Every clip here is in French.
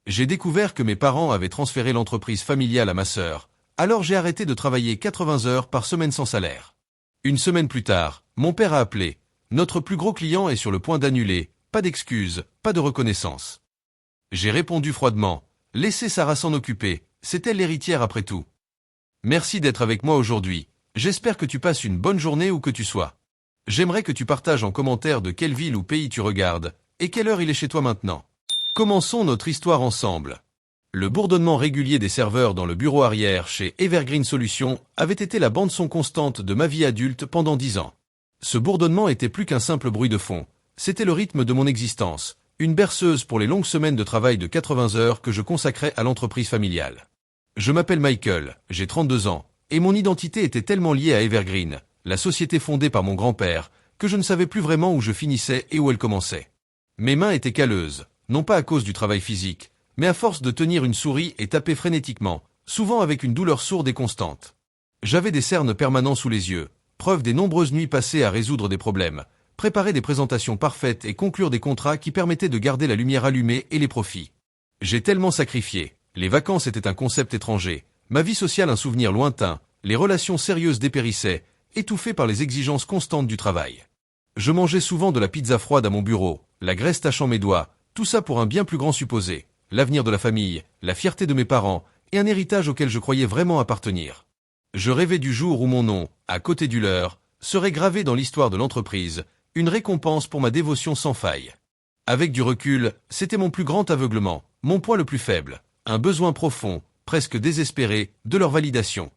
J'ai découvert que mes parents avaient transféré l'entreprise familiale à ma sœur, alors j'ai arrêté de travailler 80 heures par semaine sans salaire. Une semaine plus tard, mon père a appelé. Notre plus gros client est sur le point d'annuler, pas d'excuses, pas de reconnaissance. J'ai répondu froidement, laissez Sarah s'en occuper, c'est elle l'héritière après tout. Merci d'être avec moi aujourd'hui, j'espère que tu passes une bonne journée où que tu sois. J'aimerais que tu partages en commentaire de quelle ville ou pays tu regardes, et quelle heure il est chez toi maintenant. Commençons notre histoire ensemble. Le bourdonnement régulier des serveurs dans le bureau arrière chez Evergreen Solutions avait été la bande-son constante de ma vie adulte pendant 10 ans. Ce bourdonnement était plus qu'un simple bruit de fond, c'était le rythme de mon existence, une berceuse pour les longues semaines de travail de 80 heures que je consacrais à l'entreprise familiale. Je m'appelle Michael, j'ai 32 ans, et mon identité était tellement liée à Evergreen, la société fondée par mon grand-père, que je ne savais plus vraiment où je finissais et où elle commençait. Mes mains étaient calleuses, non pas à cause du travail physique, mais à force de tenir une souris et taper frénétiquement, souvent avec une douleur sourde et constante. J'avais des cernes permanents sous les yeux, preuve des nombreuses nuits passées à résoudre des problèmes, préparer des présentations parfaites et conclure des contrats qui permettaient de garder la lumière allumée et les profits. J'ai tellement sacrifié, les vacances étaient un concept étranger, ma vie sociale un souvenir lointain, les relations sérieuses dépérissaient, étouffées par les exigences constantes du travail. Je mangeais souvent de la pizza froide à mon bureau, la graisse tachant mes doigts, tout ça pour un bien plus grand supposé, l'avenir de la famille, la fierté de mes parents, et un héritage auquel je croyais vraiment appartenir. Je rêvais du jour où mon nom, à côté du leur, serait gravé dans l'histoire de l'entreprise, une récompense pour ma dévotion sans faille. Avec du recul, c'était mon plus grand aveuglement, mon point le plus faible, un besoin profond, presque désespéré, de leur validation.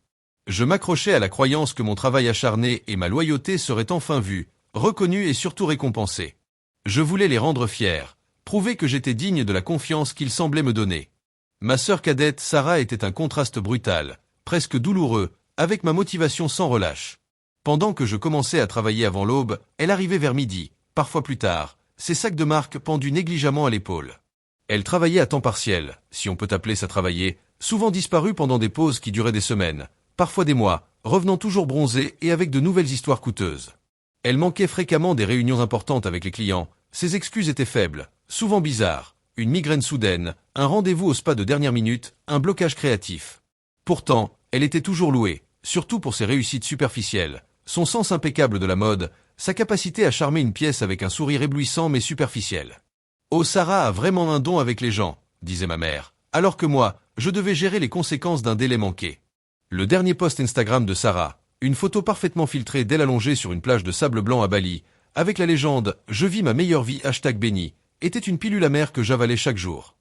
Je m'accrochais à la croyance que mon travail acharné et ma loyauté seraient enfin vus, reconnus et surtout récompensés. Je voulais les rendre fiers, prouver que j'étais digne de la confiance qu'ils semblaient me donner. Ma sœur cadette Sarah était un contraste brutal, presque douloureux, avec ma motivation sans relâche. Pendant que je commençais à travailler avant l'aube, elle arrivait vers midi, parfois plus tard, ses sacs de marque pendus négligemment à l'épaule. Elle travaillait à temps partiel, si on peut appeler ça travailler, souvent disparue pendant des pauses qui duraient des semaines, parfois des mois, revenant toujours bronzée et avec de nouvelles histoires coûteuses. Elle manquait fréquemment des réunions importantes avec les clients, ses excuses étaient faibles, souvent bizarres, une migraine soudaine, un rendez-vous au spa de dernière minute, un blocage créatif. Pourtant, elle était toujours louée, surtout pour ses réussites superficielles, son sens impeccable de la mode, sa capacité à charmer une pièce avec un sourire éblouissant mais superficiel. « Oh, Sarah a vraiment un don avec les gens », disait ma mère, alors que moi, je devais gérer les conséquences d'un délai manqué. Le dernier post Instagram de Sarah, une photo parfaitement filtrée d'elle allongée sur une plage de sable blanc à Bali, avec la légende « Je vis ma meilleure vie » #béni, était une pilule amère que j'avalais chaque jour.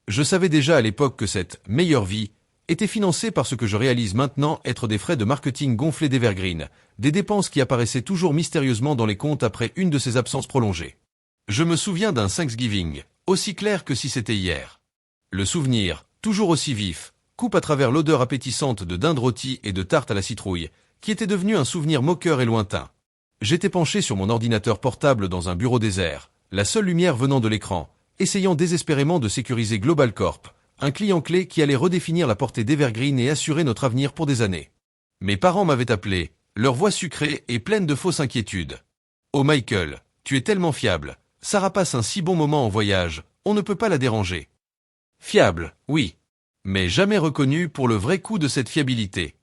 Je savais déjà à l'époque que cette « meilleure vie » était financée par ce que je réalise maintenant être des frais de marketing gonflés d'Evergreen, des dépenses qui apparaissaient toujours mystérieusement dans les comptes après une de ces absences prolongées. Je me souviens d'un Thanksgiving, aussi clair que si c'était hier. Le souvenir, toujours aussi vif, coupe à travers l'odeur appétissante de dinde rôtie et de tarte à la citrouille, qui était devenu un souvenir moqueur et lointain. J'étais penché sur mon ordinateur portable dans un bureau désert, la seule lumière venant de l'écran, essayant désespérément de sécuriser Global Corp, un client clé qui allait redéfinir la portée d'Evergreen et assurer notre avenir pour des années. Mes parents m'avaient appelé, leur voix sucrée et pleine de fausses inquiétudes. « Oh Michael, tu es tellement fiable, Sarah passe un si bon moment en voyage, on ne peut pas la déranger. » Fiable, oui. Mais jamais reconnu pour le vrai coût de cette fiabilité.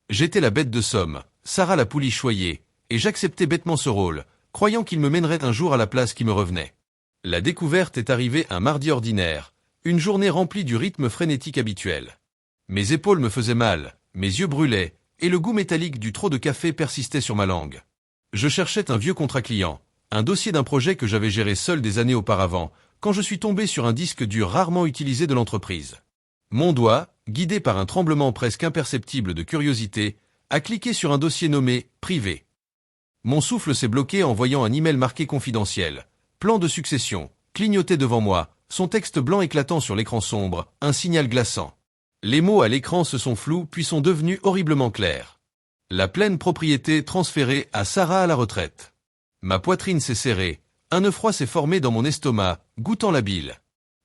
J'étais la bête de somme, Sarah la pouliche choyée, et j'acceptais bêtement ce rôle, croyant qu'il me mènerait un jour à la place qui me revenait. La découverte est arrivée un mardi ordinaire, une journée remplie du rythme frénétique habituel. Mes épaules me faisaient mal, mes yeux brûlaient, et le goût métallique du trop de café persistait sur ma langue. Je cherchais un vieux contrat client, un dossier d'un projet que j'avais géré seul des années auparavant, quand je suis tombé sur un disque dur rarement utilisé de l'entreprise. Mon doigt, guidé par un tremblement presque imperceptible de curiosité, a cliqué sur un dossier nommé « Privé ». Mon souffle s'est bloqué en voyant un email marqué « Confidentiel ». Plan de succession, clignoté devant moi, son texte blanc éclatant sur l'écran sombre, un signal glaçant. Les mots à l'écran se sont flous puis sont devenus horriblement clairs. La pleine propriété transférée à Sarah à la retraite. Ma poitrine s'est serrée, un nœud froid s'est formé dans mon estomac, goûtant la bile.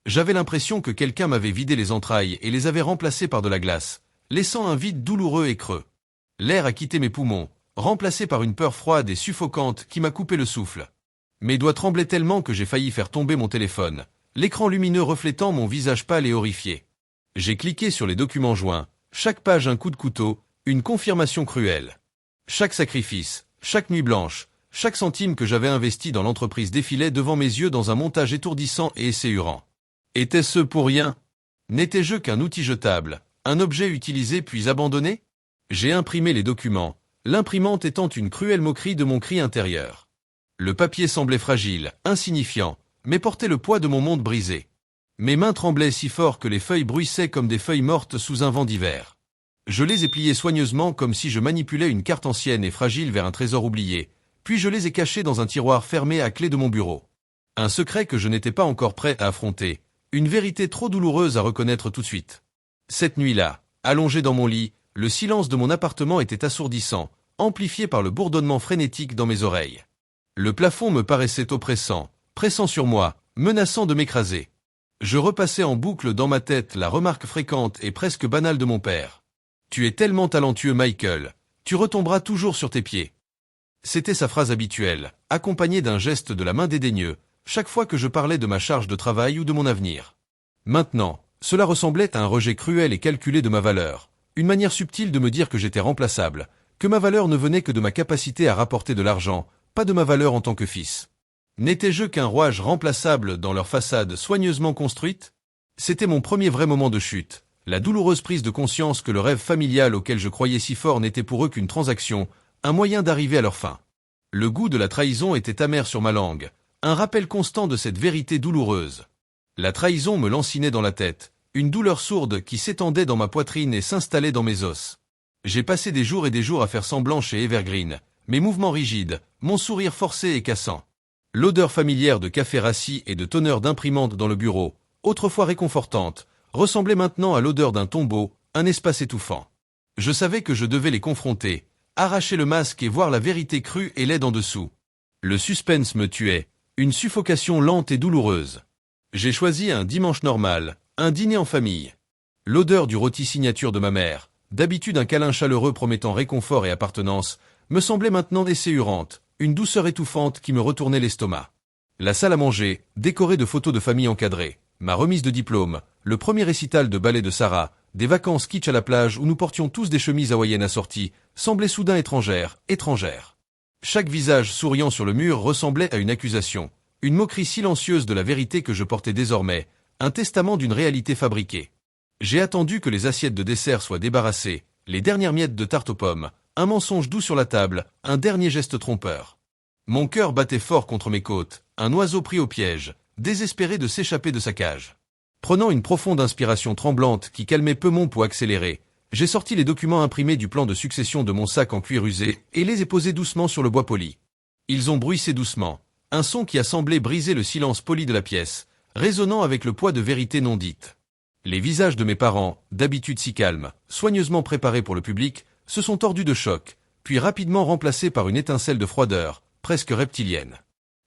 J'avais l'impression que quelqu'un m'avait vidé les entrailles et les avait remplacées par de la glace, laissant un vide douloureux et creux. L'air a quitté mes poumons, remplacé par une peur froide et suffocante qui m'a coupé le souffle. Mes doigts tremblaient tellement que j'ai failli faire tomber mon téléphone, l'écran lumineux reflétant mon visage pâle et horrifié. J'ai cliqué sur les documents joints, chaque page un coup de couteau, une confirmation cruelle. Chaque sacrifice, chaque nuit blanche, chaque centime que j'avais investi dans l'entreprise défilait devant mes yeux dans un montage étourdissant et esséurant. Était-ce pour rien? N'étais-je qu'un outil jetable, un objet utilisé puis abandonné? J'ai imprimé les documents, l'imprimante étant une cruelle moquerie de mon cri intérieur. Le papier semblait fragile, insignifiant, mais portait le poids de mon monde brisé. Mes mains tremblaient si fort que les feuilles bruissaient comme des feuilles mortes sous un vent d'hiver. Je les ai pliées soigneusement comme si je manipulais une carte ancienne et fragile vers un trésor oublié, puis je les ai cachées dans un tiroir fermé à clé de mon bureau. Un secret que je n'étais pas encore prêt à affronter, une vérité trop douloureuse à reconnaître tout de suite. Cette nuit-là, allongé dans mon lit, le silence de mon appartement était assourdissant, amplifié par le bourdonnement frénétique dans mes oreilles. Le plafond me paraissait oppressant, pressant sur moi, menaçant de m'écraser. Je repassais en boucle dans ma tête la remarque fréquente et presque banale de mon père. « Tu es tellement talentueux, Michael, tu retomberas toujours sur tes pieds. » C'était sa phrase habituelle, accompagnée d'un geste de la main dédaigneux, chaque fois que je parlais de ma charge de travail ou de mon avenir. Maintenant, cela ressemblait à un rejet cruel et calculé de ma valeur, une manière subtile de me dire que j'étais remplaçable, que ma valeur ne venait que de ma capacité à rapporter de l'argent, pas de ma valeur en tant que fils. N'étais-je qu'un rouage remplaçable dans leur façade soigneusement construite? C'était mon premier vrai moment de chute, la douloureuse prise de conscience que le rêve familial auquel je croyais si fort n'était pour eux qu'une transaction, un moyen d'arriver à leur fin. Le goût de la trahison était amer sur ma langue, un rappel constant de cette vérité douloureuse. La trahison me lancinait dans la tête, une douleur sourde qui s'étendait dans ma poitrine et s'installait dans mes os. J'ai passé des jours et des jours à faire semblant chez Evergreen, mes mouvements rigides, mon sourire forcé et cassant. L'odeur familière de café rassis et de tonneur d'imprimante dans le bureau, autrefois réconfortante, ressemblait maintenant à l'odeur d'un tombeau, un espace étouffant. Je savais que je devais les confronter, arracher le masque et voir la vérité crue et laide en dessous. Le suspense me tuait, une suffocation lente et douloureuse. J'ai choisi un dimanche normal, un dîner en famille. L'odeur du rôti signature de ma mère, d'habitude un câlin chaleureux promettant réconfort et appartenance, me semblait maintenant esséurante, une douceur étouffante qui me retournait l'estomac. La salle à manger, décorée de photos de famille encadrées, ma remise de diplôme, le premier récital de ballet de Sarah, des vacances kitsch à la plage où nous portions tous des chemises hawaïennes assorties, semblaient soudain étrangères. Chaque visage souriant sur le mur ressemblait à une accusation, une moquerie silencieuse de la vérité que je portais désormais, un testament d'une réalité fabriquée. J'ai attendu que les assiettes de dessert soient débarrassées, les dernières miettes de tarte aux pommes, un mensonge doux sur la table, un dernier geste trompeur. Mon cœur battait fort contre mes côtes, un oiseau pris au piège, désespéré de s'échapper de sa cage. Prenant une profonde inspiration tremblante qui calmait peu mon pouls accéléré, j'ai sorti les documents imprimés du plan de succession de mon sac en cuir usé et les ai posés doucement sur le bois poli. Ils ont bruissé doucement, un son qui a semblé briser le silence poli de la pièce, résonnant avec le poids de vérités non dites. Les visages de mes parents, d'habitude si calmes, soigneusement préparés pour le public, se sont tordus de choc, puis rapidement remplacés par une étincelle de froideur, presque reptilienne.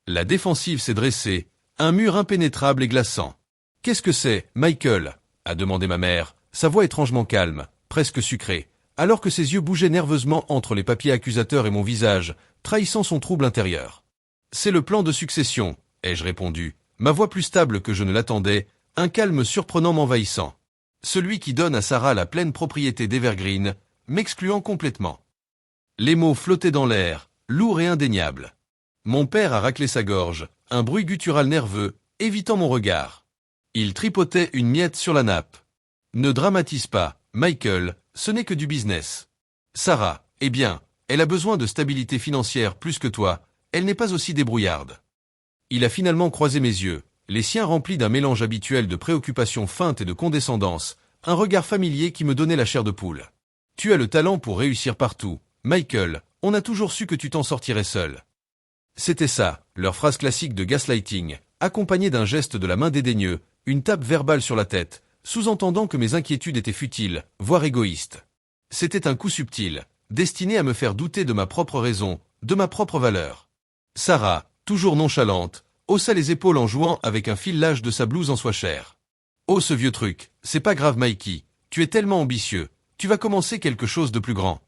La défensive s'est dressée, un mur impénétrable et glaçant. « Qu'est-ce que c'est, Michael ?» a demandé ma mère, sa voix étrangement calme, presque sucrée, alors que ses yeux bougeaient nerveusement entre les papiers accusateurs et mon visage, trahissant son trouble intérieur. « C'est le plan de succession, » ai-je répondu, ma voix plus stable que je ne l'attendais, un calme surprenant m'envahissant. Celui qui donne à Sarah la pleine propriété d'Evergreen, m'excluant complètement. Les mots flottaient dans l'air, lourds et indéniables. Mon père a raclé sa gorge, un bruit guttural nerveux, évitant mon regard. Il tripotait une miette sur la nappe. Ne dramatise pas, Michael, ce n'est que du business. Sarah, eh bien, elle a besoin de stabilité financière plus que toi, elle n'est pas aussi débrouillarde. Il a finalement croisé mes yeux, les siens remplis d'un mélange habituel de préoccupations feintes et de condescendance, un regard familier qui me donnait la chair de poule. Tu as le talent pour réussir partout, Michael, on a toujours su que tu t'en sortirais seul. C'était ça, leur phrase classique de gaslighting, accompagnée d'un geste de la main dédaigneux, une tape verbale sur la tête, sous-entendant que mes inquiétudes étaient futiles, voire égoïstes. C'était un coup subtil, destiné à me faire douter de ma propre raison, de ma propre valeur. Sarah, toujours nonchalante, haussa les épaules en jouant avec un fil-lâche de sa blouse en soie chère. « Oh ce vieux truc, c'est pas grave Mikey, tu es tellement ambitieux, tu vas commencer quelque chose de plus grand. »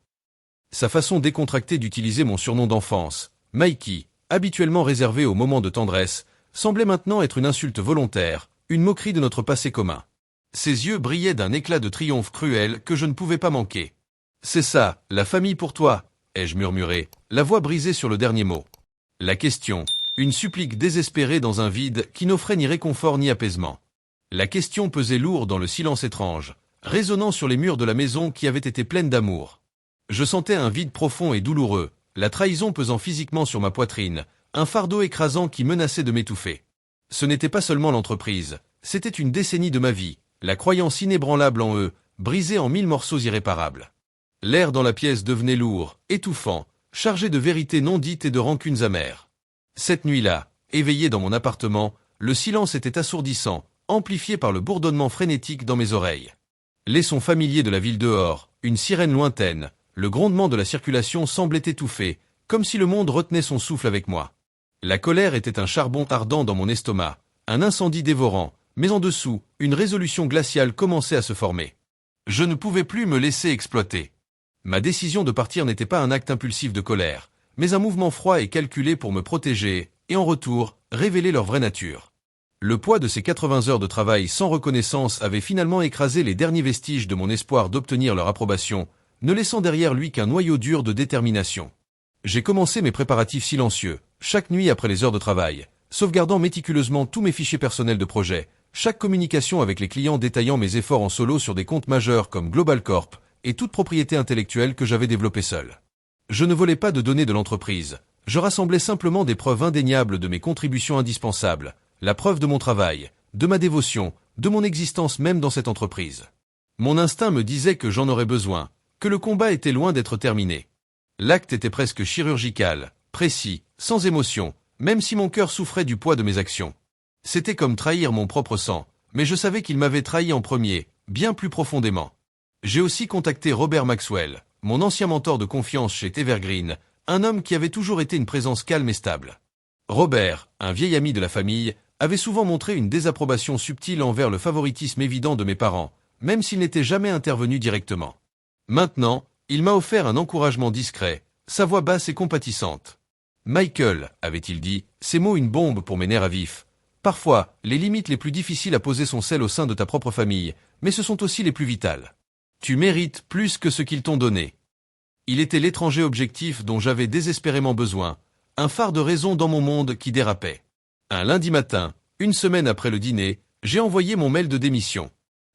Sa façon décontractée d'utiliser mon surnom d'enfance, Mikey, habituellement réservé aux moments de tendresse, semblait maintenant être une insulte volontaire, une moquerie de notre passé commun. Ses yeux brillaient d'un éclat de triomphe cruel que je ne pouvais pas manquer. « C'est ça, la famille pour toi !» ai-je murmuré, la voix brisée sur le dernier mot. La question, une supplique désespérée dans un vide qui n'offrait ni réconfort ni apaisement. La question pesait lourd dans le silence étrange, résonnant sur les murs de la maison qui avait été pleine d'amour. Je sentais un vide profond et douloureux, la trahison pesant physiquement sur ma poitrine, un fardeau écrasant qui menaçait de m'étouffer. Ce n'était pas seulement l'entreprise, c'était une décennie de ma vie, la croyance inébranlable en eux, brisée en 1000 morceaux irréparables. L'air dans la pièce devenait lourd, étouffant, chargé de vérités non dites et de rancunes amères. Cette nuit-là, éveillé dans mon appartement, le silence était assourdissant, amplifié par le bourdonnement frénétique dans mes oreilles. Les sons familiers de la ville dehors, une sirène lointaine, le grondement de la circulation semblait étouffé, comme si le monde retenait son souffle avec moi. La colère était un charbon ardent dans mon estomac, un incendie dévorant, mais en dessous, une résolution glaciale commençait à se former. Je ne pouvais plus me laisser exploiter. Ma décision de partir n'était pas un acte impulsif de colère, mais un mouvement froid et calculé pour me protéger, et en retour, révéler leur vraie nature. Le poids de ces 80 heures de travail sans reconnaissance avait finalement écrasé les derniers vestiges de mon espoir d'obtenir leur approbation, ne laissant derrière lui qu'un noyau dur de détermination. J'ai commencé mes préparatifs silencieux, chaque nuit après les heures de travail, sauvegardant méticuleusement tous mes fichiers personnels de projet, chaque communication avec les clients détaillant mes efforts en solo sur des comptes majeurs comme Global Corp et toute propriété intellectuelle que j'avais développée seul. Je ne volais pas de données de l'entreprise, je rassemblais simplement des preuves indéniables de mes contributions indispensables, la preuve de mon travail, de ma dévotion, de mon existence même dans cette entreprise. Mon instinct me disait que j'en aurais besoin, que le combat était loin d'être terminé. L'acte était presque chirurgical, précis, sans émotion, même si mon cœur souffrait du poids de mes actions. C'était comme trahir mon propre sang, mais je savais qu'il m'avait trahi en premier, bien plus profondément. J'ai aussi contacté Robert Maxwell, mon ancien mentor de confiance chez Evergreen, un homme qui avait toujours été une présence calme et stable. Robert, un vieil ami de la famille, avait souvent montré une désapprobation subtile envers le favoritisme évident de mes parents, même s'il n'était jamais intervenu directement. Maintenant, il m'a offert un encouragement discret, sa voix basse et compatissante. « Michael, avait-il dit, ces mots une bombe pour mes nerfs à vif. Parfois, les limites les plus difficiles à poser sont celles au sein de ta propre famille, mais ce sont aussi les plus vitales. Tu mérites plus que ce qu'ils t'ont donné. » Il était l'étranger objectif dont j'avais désespérément besoin, un phare de raison dans mon monde qui dérapait. Un lundi matin, une semaine après le dîner, j'ai envoyé mon mail de démission.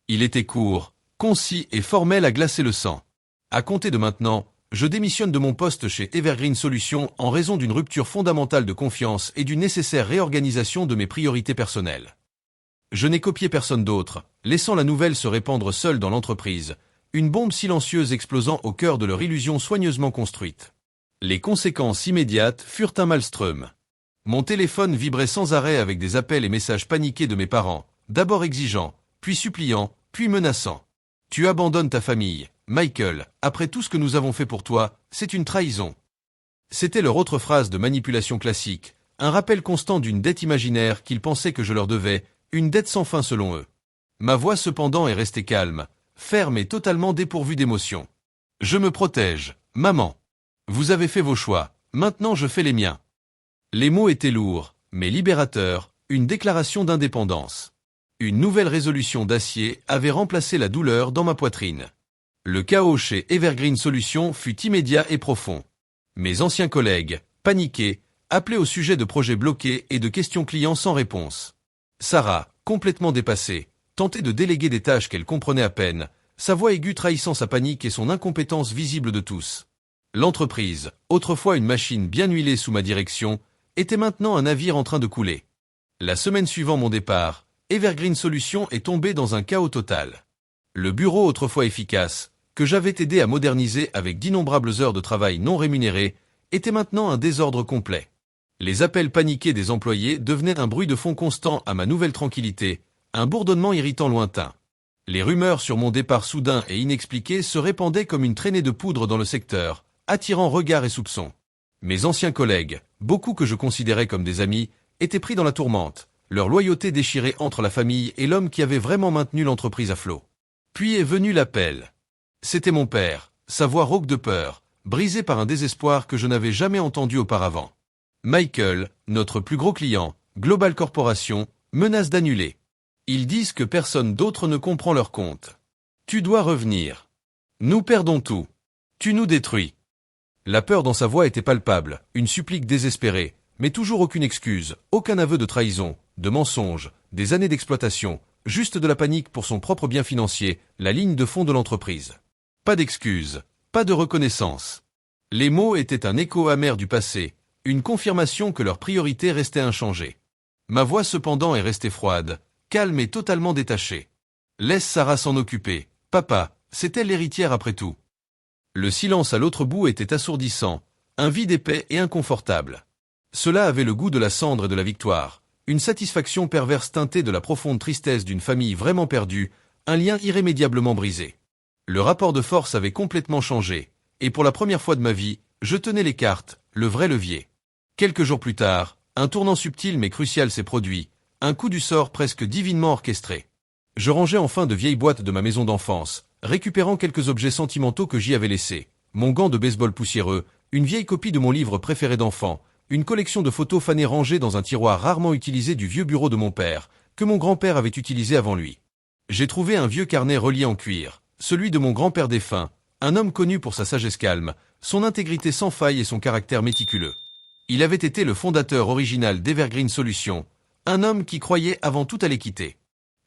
Il était court, concis et formel à glacer le sang. À compter de maintenant, je démissionne de mon poste chez Evergreen Solutions en raison d'une rupture fondamentale de confiance et d'une nécessaire réorganisation de mes priorités personnelles. Je n'ai copié personne d'autre, laissant la nouvelle se répandre seule dans l'entreprise, une bombe silencieuse explosant au cœur de leur illusion soigneusement construite. Les conséquences immédiates furent un maelstrom. Mon téléphone vibrait sans arrêt avec des appels et messages paniqués de mes parents, d'abord exigeants, puis suppliants, puis menaçants. « Tu abandonnes ta famille, Michael, après tout ce que nous avons fait pour toi, c'est une trahison. » C'était leur autre phrase de manipulation classique, un rappel constant d'une dette imaginaire qu'ils pensaient que je leur devais, une dette sans fin selon eux. Ma voix cependant est restée calme, ferme et totalement dépourvue d'émotion. « Je me protège, maman. Vous avez fait vos choix, maintenant je fais les miens. » Les mots étaient lourds, mais libérateurs, une déclaration d'indépendance. Une nouvelle résolution d'acier avait remplacé la douleur dans ma poitrine. Le chaos chez Evergreen Solutions fut immédiat et profond. Mes anciens collègues, paniqués, appelaient au sujet de projets bloqués et de questions clients sans réponse. Sarah, complètement dépassée, tentait de déléguer des tâches qu'elle comprenait à peine, sa voix aiguë trahissant sa panique et son incompétence visible de tous. L'entreprise, autrefois une machine bien huilée sous ma direction, était maintenant un navire en train de couler. La semaine suivant mon départ, Evergreen Solutions est tombé dans un chaos total. Le bureau autrefois efficace, que j'avais aidé à moderniser avec d'innombrables heures de travail non rémunérées, était maintenant un désordre complet. Les appels paniqués des employés devenaient un bruit de fond constant à ma nouvelle tranquillité, un bourdonnement irritant lointain. Les rumeurs sur mon départ soudain et inexpliqué se répandaient comme une traînée de poudre dans le secteur, attirant regards et soupçons. Mes anciens collègues, beaucoup que je considérais comme des amis, étaient pris dans la tourmente, leur loyauté déchirée entre la famille et l'homme qui avait vraiment maintenu l'entreprise à flot. Puis est venu l'appel. C'était mon père, sa voix rauque de peur, brisée par un désespoir que je n'avais jamais entendu auparavant. Michael, notre plus gros client, Global Corporation, menace d'annuler. Ils disent que personne d'autre ne comprend leur compte. Tu dois revenir. Nous perdons tout. Tu nous détruis. La peur dans sa voix était palpable, une supplique désespérée, mais toujours aucune excuse, aucun aveu de trahison, de mensonge, des années d'exploitation, juste de la panique pour son propre bien financier, la ligne de fond de l'entreprise. Pas d'excuses, pas de reconnaissance. Les mots étaient un écho amer du passé, une confirmation que leurs priorités restaient inchangées. Ma voix cependant est restée froide, calme et totalement détachée. Laisse Sarah s'en occuper. Papa, c'est elle l'héritière après tout. Le silence à l'autre bout était assourdissant, un vide épais et inconfortable. Cela avait le goût de la cendre et de la victoire, une satisfaction perverse teintée de la profonde tristesse d'une famille vraiment perdue, un lien irrémédiablement brisé. Le rapport de force avait complètement changé, et pour la première fois de ma vie, je tenais les cartes, le vrai levier. Quelques jours plus tard, un tournant subtil mais crucial s'est produit, un coup du sort presque divinement orchestré. Je rangeais enfin de vieilles boîtes de ma maison d'enfance, récupérant quelques objets sentimentaux que j'y avais laissés. Mon gant de baseball poussiéreux, une vieille copie de mon livre préféré d'enfant, une collection de photos fanées rangées dans un tiroir rarement utilisé du vieux bureau de mon père, que mon grand-père avait utilisé avant lui. J'ai trouvé un vieux carnet relié en cuir, celui de mon grand-père défunt, un homme connu pour sa sagesse calme, son intégrité sans faille et son caractère méticuleux. Il avait été le fondateur original d'Evergreen Solutions, un homme qui croyait avant tout à l'équité.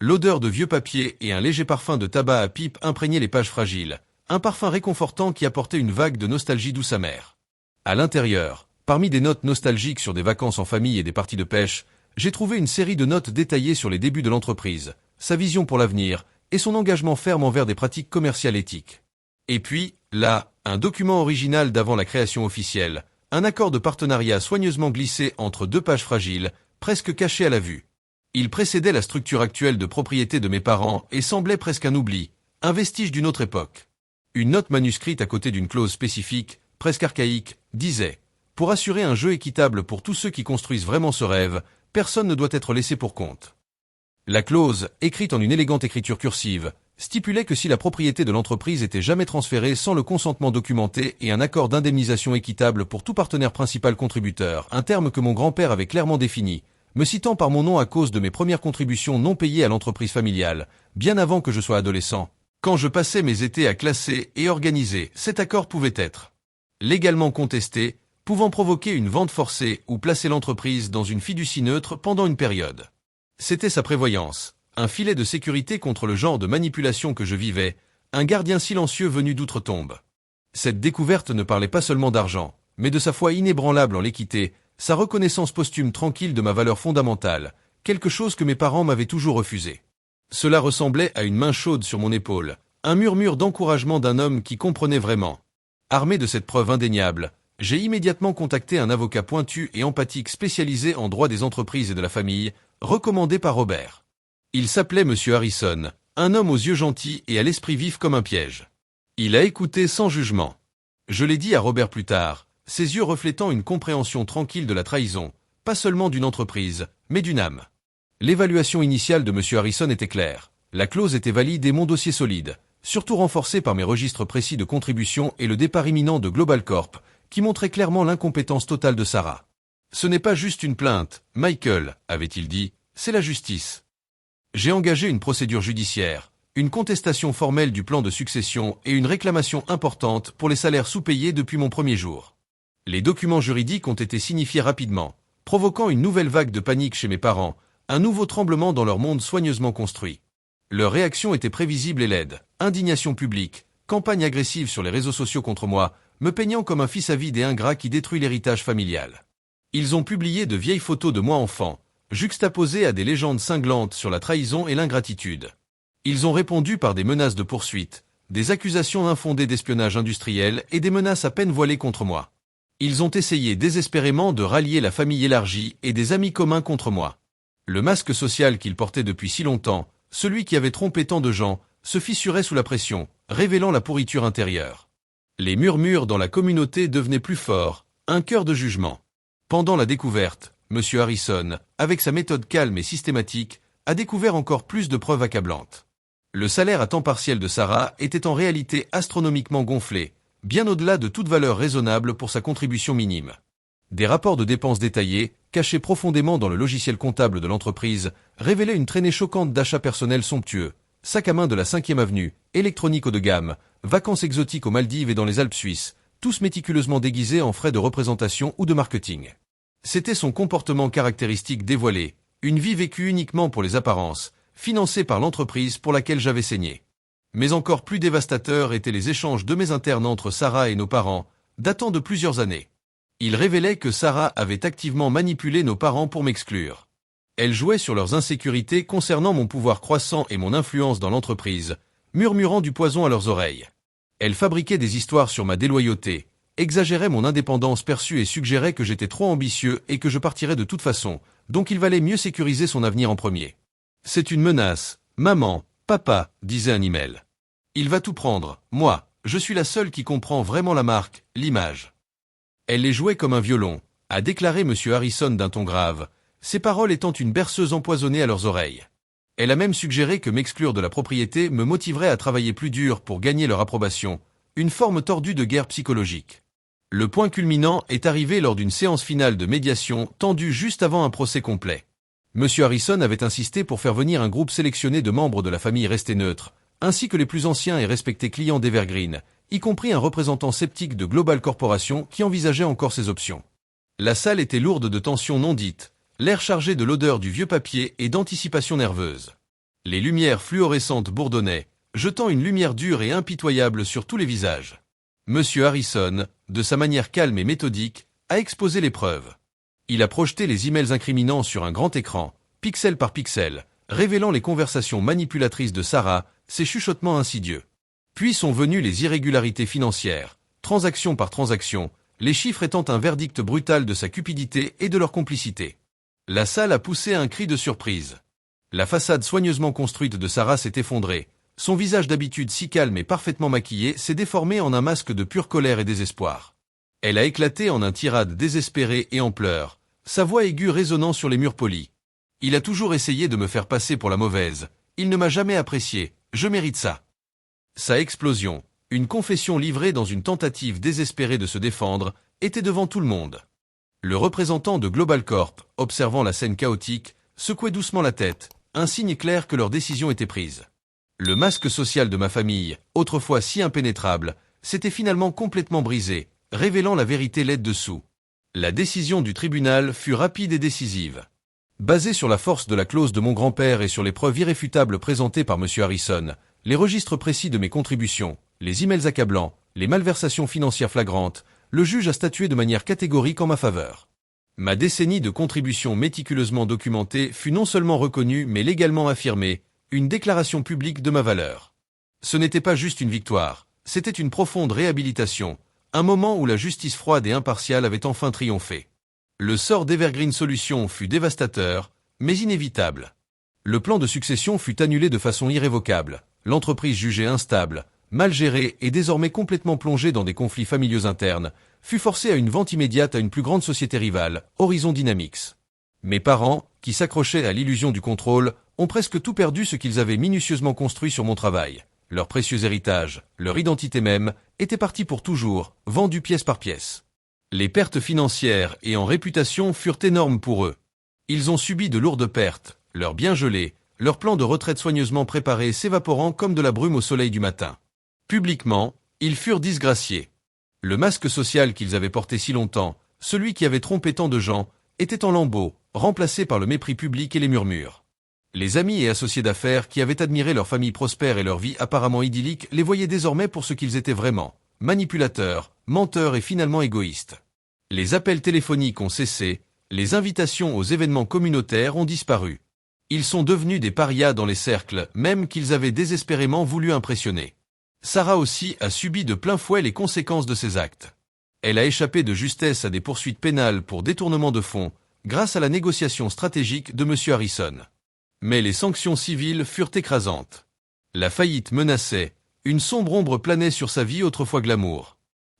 L'odeur de vieux papier et un léger parfum de tabac à pipe imprégnaient les pages fragiles, un parfum réconfortant qui apportait une vague de nostalgie douce amère. À l'intérieur, parmi des notes nostalgiques sur des vacances en famille et des parties de pêche, j'ai trouvé une série de notes détaillées sur les débuts de l'entreprise, sa vision pour l'avenir et son engagement ferme envers des pratiques commerciales éthiques. Et puis, là, un document original d'avant la création officielle, un accord de partenariat soigneusement glissé entre deux pages fragiles, presque cachées à la vue. Il précédait la structure actuelle de propriété de mes parents et semblait presque un oubli, un vestige d'une autre époque. Une note manuscrite à côté d'une clause spécifique, presque archaïque, disait « Pour assurer un jeu équitable pour tous ceux qui construisent vraiment ce rêve, personne ne doit être laissé pour compte. » La clause, écrite en une élégante écriture cursive, stipulait que si la propriété de l'entreprise était jamais transférée sans le consentement documenté et un accord d'indemnisation équitable pour tout partenaire principal contributeur, un terme que mon grand-père avait clairement défini, me citant par mon nom à cause de mes premières contributions non payées à l'entreprise familiale, bien avant que je sois adolescent. Quand je passais mes étés à classer et organiser, cet accord pouvait être légalement contesté, pouvant provoquer une vente forcée ou placer l'entreprise dans une fiducie neutre pendant une période. C'était sa prévoyance, un filet de sécurité contre le genre de manipulation que je vivais, un gardien silencieux venu d'outre-tombe. Cette découverte ne parlait pas seulement d'argent, mais de sa foi inébranlable en l'équité, sa reconnaissance posthume tranquille de ma valeur fondamentale, quelque chose que mes parents m'avaient toujours refusé. Cela ressemblait à une main chaude sur mon épaule, un murmure d'encouragement d'un homme qui comprenait vraiment. Armé de cette preuve indéniable, j'ai immédiatement contacté un avocat pointu et empathique spécialisé en droit des entreprises et de la famille, recommandé par Robert. Il s'appelait Monsieur Harrison, un homme aux yeux gentils et à l'esprit vif comme un piège. Il a écouté sans jugement. Je l'ai dit à Robert plus tard, ses yeux reflétant une compréhension tranquille de la trahison, pas seulement d'une entreprise, mais d'une âme. L'évaluation initiale de M. Harrison était claire. La clause était valide et mon dossier solide, surtout renforcé par mes registres précis de contribution et le départ imminent de Global Corp, qui montrait clairement l'incompétence totale de Sarah. Ce n'est pas juste une plainte, Michael, avait-il dit, c'est la justice. J'ai engagé une procédure judiciaire, une contestation formelle du plan de succession et une réclamation importante pour les salaires sous-payés depuis mon premier jour. Les documents juridiques ont été signifiés rapidement, provoquant une nouvelle vague de panique chez mes parents, un nouveau tremblement dans leur monde soigneusement construit. Leur réaction était prévisible et laide, indignation publique, campagne agressive sur les réseaux sociaux contre moi, me peignant comme un fils avide et ingrat qui détruit l'héritage familial. Ils ont publié de vieilles photos de moi enfant, juxtaposées à des légendes cinglantes sur la trahison et l'ingratitude. Ils ont répondu par des menaces de poursuite, des accusations infondées d'espionnage industriel et des menaces à peine voilées contre moi. Ils ont essayé désespérément de rallier la famille élargie et des amis communs contre moi. Le masque social qu'ils portaient depuis si longtemps, celui qui avait trompé tant de gens, se fissurait sous la pression, révélant la pourriture intérieure. Les murmures dans la communauté devenaient plus forts, un cœur de jugement. Pendant la découverte, M. Harrison, avec sa méthode calme et systématique, a découvert encore plus de preuves accablantes. Le salaire à temps partiel de Sarah était en réalité astronomiquement gonflé, bien au-delà de toute valeur raisonnable pour sa contribution minime. Des rapports de dépenses détaillés, cachés profondément dans le logiciel comptable de l'entreprise, révélaient une traînée choquante d'achats personnels somptueux. Sac à main de la 5e avenue, électronique haut de gamme, vacances exotiques aux Maldives et dans les Alpes suisses, tous méticuleusement déguisés en frais de représentation ou de marketing. C'était son comportement caractéristique dévoilé, une vie vécue uniquement pour les apparences, financée par l'entreprise pour laquelle j'avais saigné. Mais encore plus dévastateurs étaient les échanges de mes internes entre Sarah et nos parents, datant de plusieurs années. Ils révélaient que Sarah avait activement manipulé nos parents pour m'exclure. Elle jouait sur leurs insécurités concernant mon pouvoir croissant et mon influence dans l'entreprise, murmurant du poison à leurs oreilles. Elle fabriquait des histoires sur ma déloyauté, exagérait mon indépendance perçue et suggérait que j'étais trop ambitieux et que je partirais de toute façon, donc il valait mieux sécuriser son avenir en premier. C'est une menace, maman, papa, disait un email. Il va tout prendre, moi, je suis la seule qui comprend vraiment la marque, l'image. Elle les jouait comme un violon, a déclaré M. Harrison d'un ton grave, ses paroles étant une berceuse empoisonnée à leurs oreilles. Elle a même suggéré que m'exclure de la propriété me motiverait à travailler plus dur pour gagner leur approbation, une forme tordue de guerre psychologique. Le point culminant est arrivé lors d'une séance finale de médiation tendue juste avant un procès complet. M. Harrison avait insisté pour faire venir un groupe sélectionné de membres de la famille restée neutre, ainsi que les plus anciens et respectés clients d'Evergreen, y compris un représentant sceptique de Global Corporation qui envisageait encore ces options. La salle était lourde de tensions non dites, l'air chargé de l'odeur du vieux papier et d'anticipation nerveuse. Les lumières fluorescentes bourdonnaient, jetant une lumière dure et impitoyable sur tous les visages. Monsieur Harrison, de sa manière calme et méthodique, a exposé les preuves. Il a projeté les emails incriminants sur un grand écran, pixel par pixel, révélant les conversations manipulatrices de Sarah, ses chuchotements insidieux. Puis sont venues les irrégularités financières, transaction par transaction, les chiffres étant un verdict brutal de sa cupidité et de leur complicité. La salle a poussé un cri de surprise. La façade soigneusement construite de Sarah s'est effondrée. Son visage d'habitude si calme et parfaitement maquillé s'est déformé en un masque de pure colère et désespoir. Elle a éclaté en un tirade désespéré et en pleurs, sa voix aiguë résonnant sur les murs polis. Il a toujours essayé de me faire passer pour la mauvaise. Il ne m'a jamais apprécié. Je mérite ça. Sa explosion, une confession livrée dans une tentative désespérée de se défendre, était devant tout le monde. Le représentant de Global Corp, observant la scène chaotique, secouait doucement la tête, un signe clair que leur décision était prise. Le masque social de ma famille, autrefois si impénétrable, s'était finalement complètement brisé, révélant la vérité laide dessous. La décision du tribunal fut rapide et décisive. Basée sur la force de la clause de mon grand-père et sur les preuves irréfutables présentées par M. Harrison, les registres précis de mes contributions, les emails accablants, les malversations financières flagrantes, le juge a statué de manière catégorique en ma faveur. Ma décennie de contributions méticuleusement documentée fut non seulement reconnue mais légalement affirmée, une déclaration publique de ma valeur. Ce n'était pas juste une victoire, c'était une profonde réhabilitation, un moment où la justice froide et impartiale avait enfin triomphé. Le sort d'Evergreen Solutions fut dévastateur, mais inévitable. Le plan de succession fut annulé de façon irrévocable, l'entreprise jugée instable, mal gérée et désormais complètement plongée dans des conflits familiaux internes, fut forcée à une vente immédiate à une plus grande société rivale, Horizon Dynamics. Mes parents, qui s'accrochaient à l'illusion du contrôle, ont presque tout perdu ce qu'ils avaient minutieusement construit sur mon travail. Leur précieux héritage, leur identité même, étaient partis pour toujours, vendus pièce par pièce. Les pertes financières et en réputation furent énormes pour eux. Ils ont subi de lourdes pertes, leurs biens gelés, leur plan de retraite soigneusement préparé s'évaporant comme de la brume au soleil du matin. Publiquement, ils furent disgraciés. Le masque social qu'ils avaient porté si longtemps, celui qui avait trompé tant de gens, était en lambeaux, remplacé par le mépris public et les murmures. Les amis et associés d'affaires qui avaient admiré leur famille prospère et leur vie apparemment idyllique les voyaient désormais pour ce qu'ils étaient vraiment, manipulateurs, menteurs et finalement égoïstes. Les appels téléphoniques ont cessé, les invitations aux événements communautaires ont disparu. Ils sont devenus des parias dans les cercles, même qu'ils avaient désespérément voulu impressionner. Sarah aussi a subi de plein fouet les conséquences de ses actes. Elle a échappé de justesse à des poursuites pénales pour détournement de fonds, grâce à la négociation stratégique de M. Harrison. Mais les sanctions civiles furent écrasantes. La faillite menaçait, une sombre ombre planait sur sa vie autrefois glamour.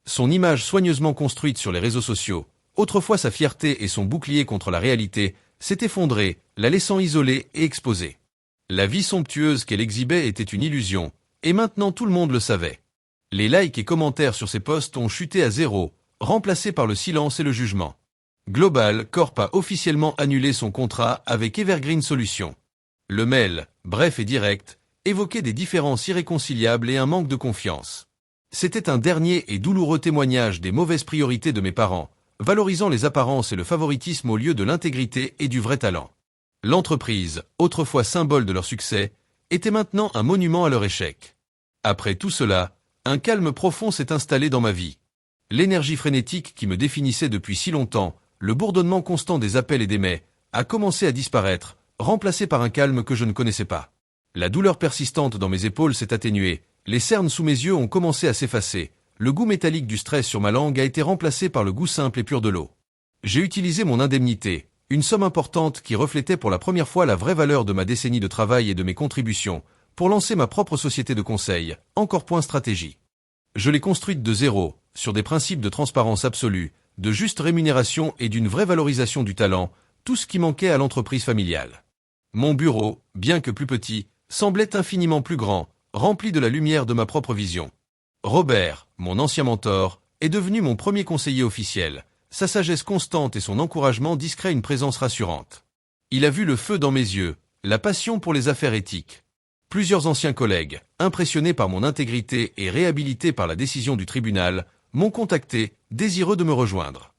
Son image soigneusement construite sur les réseaux sociaux, autrefois sa fierté et son bouclier contre la réalité, s'est effondrée, la laissant isolée et exposée. La vie somptueuse qu'elle exhibait était une illusion, et maintenant tout le monde le savait. Les likes et commentaires sur ses posts ont chuté à zéro, remplacés par le silence et le jugement. Global Corp a officiellement annulé son contrat avec Evergreen Solutions. Le mail, bref et direct, évoquait des différences irréconciliables et un manque de confiance. C'était un dernier et douloureux témoignage des mauvaises priorités de mes parents, valorisant les apparences et le favoritisme au lieu de l'intégrité et du vrai talent. L'entreprise, autrefois symbole de leur succès, était maintenant un monument à leur échec. Après tout cela, un calme profond s'est installé dans ma vie. L'énergie frénétique qui me définissait depuis si longtemps, le bourdonnement constant des appels et des mais, a commencé à disparaître, remplacé par un calme que je ne connaissais pas. La douleur persistante dans mes épaules s'est atténuée, les cernes sous mes yeux ont commencé à s'effacer, le goût métallique du stress sur ma langue a été remplacé par le goût simple et pur de l'eau. J'ai utilisé mon indemnité, une somme importante qui reflétait pour la première fois la vraie valeur de ma décennie de travail et de mes contributions, pour lancer ma propre société de conseil, Encore Point Stratégie. Je l'ai construite de zéro, sur des principes de transparence absolue, de juste rémunération et d'une vraie valorisation du talent, tout ce qui manquait à l'entreprise familiale. Mon bureau, bien que plus petit, semblait infiniment plus grand, rempli de la lumière de ma propre vision. Robert, mon ancien mentor, est devenu mon premier conseiller officiel, sa sagesse constante et son encouragement discret une présence rassurante. Il a vu le feu dans mes yeux, la passion pour les affaires éthiques. Plusieurs anciens collègues, impressionnés par mon intégrité et réhabilités par la décision du tribunal, m'ont contacté, désireux de me rejoindre.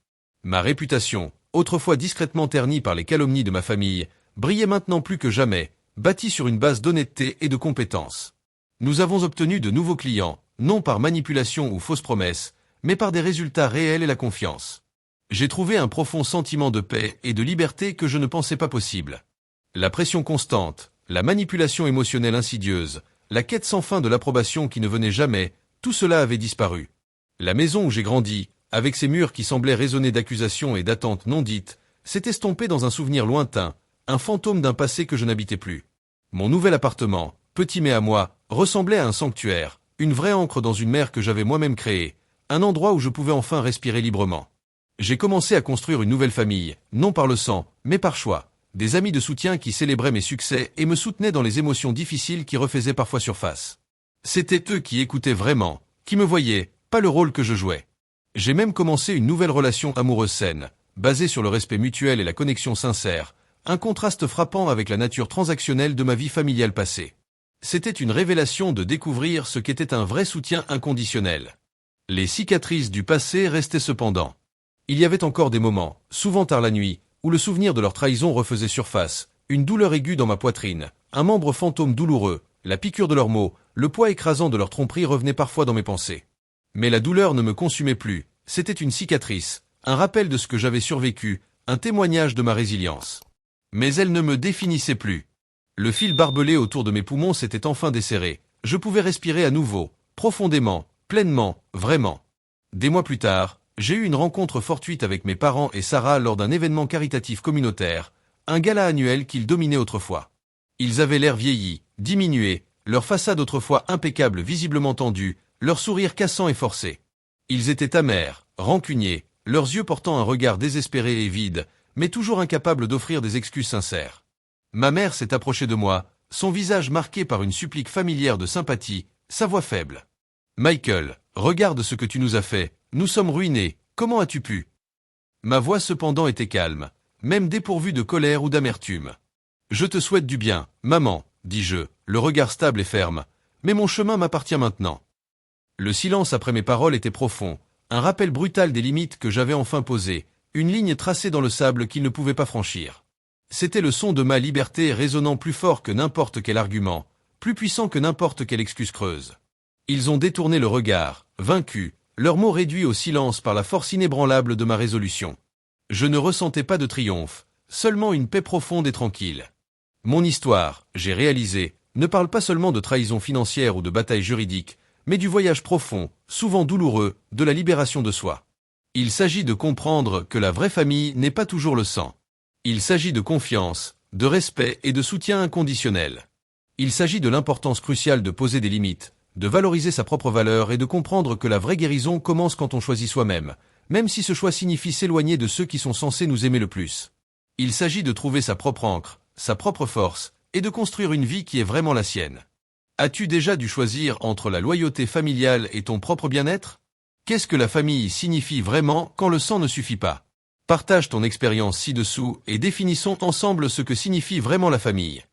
Ma réputation, autrefois discrètement ternie par les calomnies de ma famille, brillait maintenant plus que jamais, bâtie sur une base d'honnêteté et de compétence. Nous avons obtenu de nouveaux clients, non par manipulation ou fausses promesses, mais par des résultats réels et la confiance. J'ai trouvé un profond sentiment de paix et de liberté que je ne pensais pas possible. La pression constante, la manipulation émotionnelle insidieuse, la quête sans fin de l'approbation qui ne venait jamais, tout cela avait disparu. La maison où j'ai grandi, avec ses murs qui semblaient résonner d'accusations et d'attentes non dites, s'est estompée dans un souvenir lointain, un fantôme d'un passé que je n'habitais plus. Mon nouvel appartement, petit mais à moi, ressemblait à un sanctuaire, une vraie ancre dans une mer que j'avais moi-même créée, un endroit où je pouvais enfin respirer librement. J'ai commencé à construire une nouvelle famille, non par le sang, mais par choix. Des amis de soutien qui célébraient mes succès et me soutenaient dans les émotions difficiles qui refaisaient parfois surface. C'étaient eux qui écoutaient vraiment, qui me voyaient, pas le rôle que je jouais. J'ai même commencé une nouvelle relation amoureuse saine, basée sur le respect mutuel et la connexion sincère, un contraste frappant avec la nature transactionnelle de ma vie familiale passée. C'était une révélation de découvrir ce qu'était un vrai soutien inconditionnel. Les cicatrices du passé restaient cependant. Il y avait encore des moments, souvent tard la nuit, où le souvenir de leur trahison refaisait surface, une douleur aiguë dans ma poitrine, un membre fantôme douloureux, la piqûre de leurs mots, le poids écrasant de leur tromperie revenait parfois dans mes pensées. Mais la douleur ne me consumait plus, c'était une cicatrice, un rappel de ce que j'avais survécu, un témoignage de ma résilience. Mais elle ne me définissait plus. Le fil barbelé autour de mes poumons s'était enfin desserré, je pouvais respirer à nouveau, profondément, pleinement, vraiment. Des mois plus tard, j'ai eu une rencontre fortuite avec mes parents et Sarah lors d'un événement caritatif communautaire, un gala annuel qu'ils dominaient autrefois. Ils avaient l'air vieillis, diminués, leur façade autrefois impeccable visiblement tendue, leur sourire cassant et forcé. Ils étaient amers, rancuniers, leurs yeux portant un regard désespéré et vide, mais toujours incapables d'offrir des excuses sincères. Ma mère s'est approchée de moi, son visage marqué par une supplique familière de sympathie, sa voix faible. « Michael, regarde ce que tu nous as fait, nous sommes ruinés, comment as-tu pu ?» Ma voix cependant était calme, même dépourvue de colère ou d'amertume. « Je te souhaite du bien, maman, » dis-je, le regard stable et ferme, « mais mon chemin m'appartient maintenant. » Le silence après mes paroles était profond, un rappel brutal des limites que j'avais enfin posées, une ligne tracée dans le sable qu'ils ne pouvaient pas franchir. C'était le son de ma liberté résonnant plus fort que n'importe quel argument, plus puissant que n'importe quelle excuse creuse. Ils ont détourné le regard, vaincus, leurs mots réduits au silence par la force inébranlable de ma résolution. Je ne ressentais pas de triomphe, seulement une paix profonde et tranquille. Mon histoire, j'ai réalisé, ne parle pas seulement de trahison financière ou de bataille juridique, mais du voyage profond, souvent douloureux, de la libération de soi. Il s'agit de comprendre que la vraie famille n'est pas toujours le sang. Il s'agit de confiance, de respect et de soutien inconditionnel. Il s'agit de l'importance cruciale de poser des limites, de valoriser sa propre valeur et de comprendre que la vraie guérison commence quand on choisit soi-même, même si ce choix signifie s'éloigner de ceux qui sont censés nous aimer le plus. Il s'agit de trouver sa propre ancre, sa propre force, et de construire une vie qui est vraiment la sienne. As-tu déjà dû choisir entre la loyauté familiale et ton propre bien-être ? Qu'est-ce que la famille signifie vraiment quand le sang ne suffit pas ? Partage ton expérience ci-dessous et définissons ensemble ce que signifie vraiment la famille.